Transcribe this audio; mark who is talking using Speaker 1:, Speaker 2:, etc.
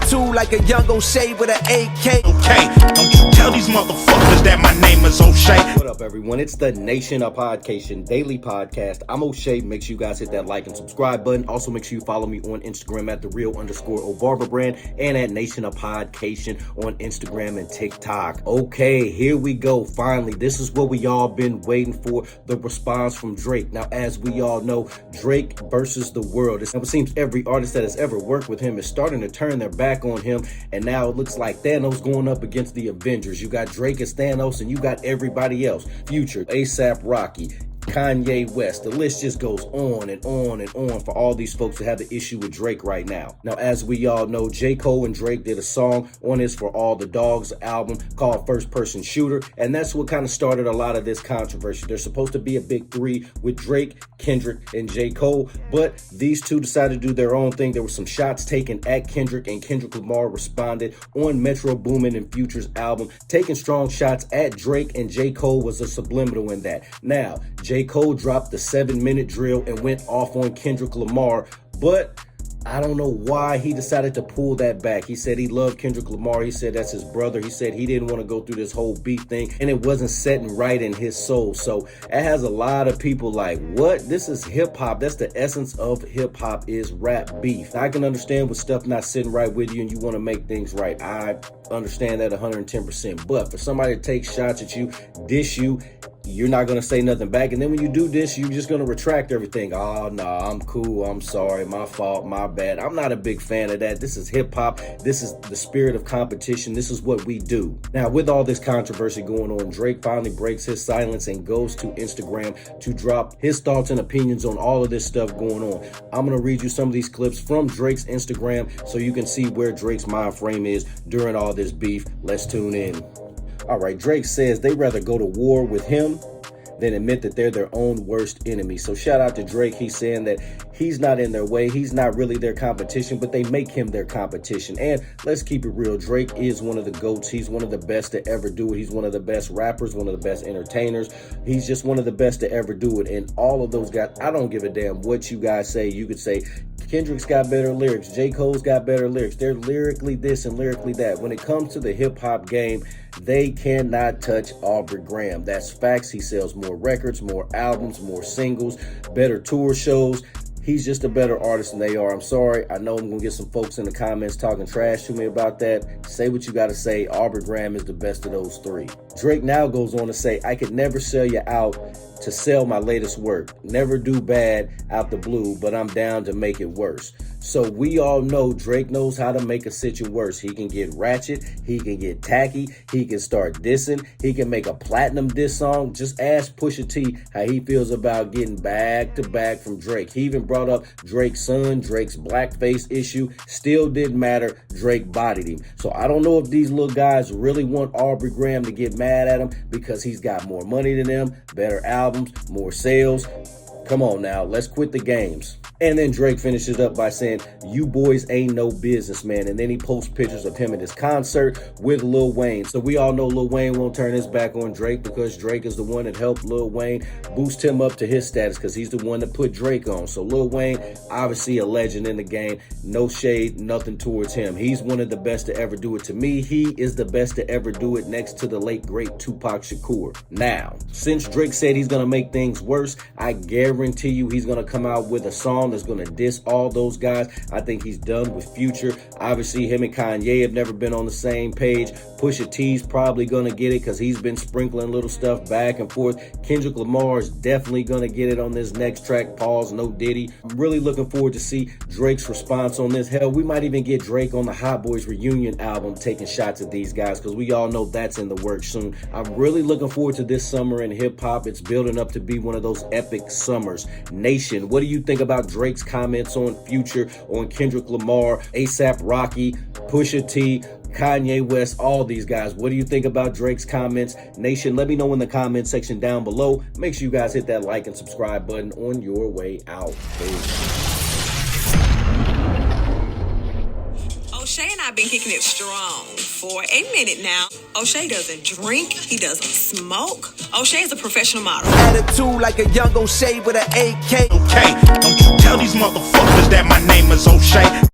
Speaker 1: Attitude like a young O'Shea with an AK.
Speaker 2: Okay, don't you tell these motherfuckers that my name is O'Shea.
Speaker 3: What up, everyone? It's the Nation of Podcation Daily Podcast. I'm O'Shea. Make sure you guys hit that like and subscribe button. Also, make sure you follow me on Instagram at @thereal_O'Barber and at Nation of Podcation on Instagram and TikTok. Okay, here we go. Finally, this is what we all been waiting for, the response from Drake. Now, as we all know, Drake versus the world. It seems every artist that has ever worked with him is starting to turn their back on him, and now it looks like Thanos going up against the Avengers. You got Drake as Thanos, and you got everybody else. Future, ASAP Rocky, Kanye West. The list just goes on and on and on for all these folks that have the issue with Drake right now. Now, as we all know, J. Cole and Drake did a song on his For All the Dogs album called First Person Shooter, and that's what kind of started a lot of this controversy. There's supposed to be a big three with Drake, Kendrick, and J. Cole, but these two decided to do their own thing. There were some shots taken at Kendrick, and Kendrick Lamar responded on Metro Boomin and Future's album, taking strong shots at Drake, and J. Cole was a subliminal in that. Now, J. Cole dropped the 7-minute drill and went off on Kendrick Lamar, but I don't know why he decided to pull that back. He said he loved Kendrick Lamar. He said that's his brother. He said he didn't want to go through this whole beef thing, and it wasn't setting right in his soul. So it has a lot of people like, what? This is hip hop. That's the essence of hip hop, is rap beef. I can understand with stuff not sitting right with you and you want to make things right. I understand that 110%. But for somebody to take shots at you, dish you, you're not going to say nothing back. And then when you do this, you're just going to retract everything. Oh, no, I'm cool. I'm sorry. My fault. My bad. I'm not a big fan of that. This is hip hop. This is the spirit of competition. This is what we do. Now, with all this controversy going on, Drake finally breaks his silence and goes to Instagram to drop his thoughts and opinions on all of this stuff going on. I'm going to read you some of these clips from Drake's Instagram so you can see where Drake's mind frame is during all this beef. Let's tune in. All right, Drake says they'd rather go to war with him than admit that they're their own worst enemy. So shout out to Drake. He's saying that he's not in their way. He's not really their competition, but they make him their competition. And let's keep it real. Drake is one of the GOATs. He's one of the best to ever do it. He's one of the best rappers, one of the best entertainers. He's just one of the best to ever do it. And all of those guys, I don't give a damn what you guys say. You could say Kendrick's got better lyrics. J. Cole's got better lyrics. They're lyrically this and lyrically that. When it comes to the hip hop game, they cannot touch Aubrey Graham. That's facts. He sells more records, more albums, more singles, better tour shows. He's just a better artist than they are. I'm sorry. I know I'm going to get some folks in the comments talking trash to me about that. Say what you got to say. Aubrey Graham is the best of those three. Drake now goes on to say, I could never sell you out to sell my latest work. Never do bad out the blue, but I'm down to make it worse. So we all know Drake knows how to make a situation worse. He can get ratchet. He can get tacky. He can start dissing. He can make a platinum diss song. Just ask Pusha T how he feels about getting back to back from Drake. He even brought up Drake's son, Drake's blackface issue. Still didn't matter. Drake bodied him. So I don't know if these little guys really want Aubrey Graham to get mad at him because he's got more money than them, better albums, more sales. Come on now, let's quit the games. And then Drake finishes up by saying, you boys ain't no business, man. And then he posts pictures of him at his concert with Lil Wayne. So we all know Lil Wayne won't turn his back on Drake because Drake is the one that helped Lil Wayne boost him up to his status because he's the one that put Drake on. So Lil Wayne, obviously a legend in the game. No shade, nothing towards him. He's one of the best to ever do it. To me, he is the best to ever do it next to the late, great Tupac Shakur. Now, since Drake said he's going to make things worse, I guarantee you he's going to come out with a song that's going to diss all those guys. I think he's done with Future. Obviously, him and Kanye have never been on the same page. Pusha T's probably going to get it because he's been sprinkling little stuff back and forth. Kendrick Lamar is definitely going to get it on this next track, Pause, No Diddy. I'm really looking forward to see Drake's response on this. Hell, we might even get Drake on the Hot Boys reunion album taking shots at these guys because we all know that's in the works soon. I'm really looking forward to this summer in hip-hop. It's building up to be one of those epic summers. Nation, what do you think about Drake's comments on Future, on Kendrick Lamar, ASAP Rocky, Pusha T, Kanye West, all these guys? What do you think about Drake's comments? Nation, let me know in the comment section down below. Make sure you guys hit that like and subscribe button on your way out.
Speaker 4: O'Shea and I have been kicking it strong for a minute now. O'Shea doesn't drink. He doesn't smoke. O'Shea is a professional model.
Speaker 1: Attitude like a young O'Shea with an AK.
Speaker 2: Okay, don't you tell these motherfuckers that my name is O'Shea.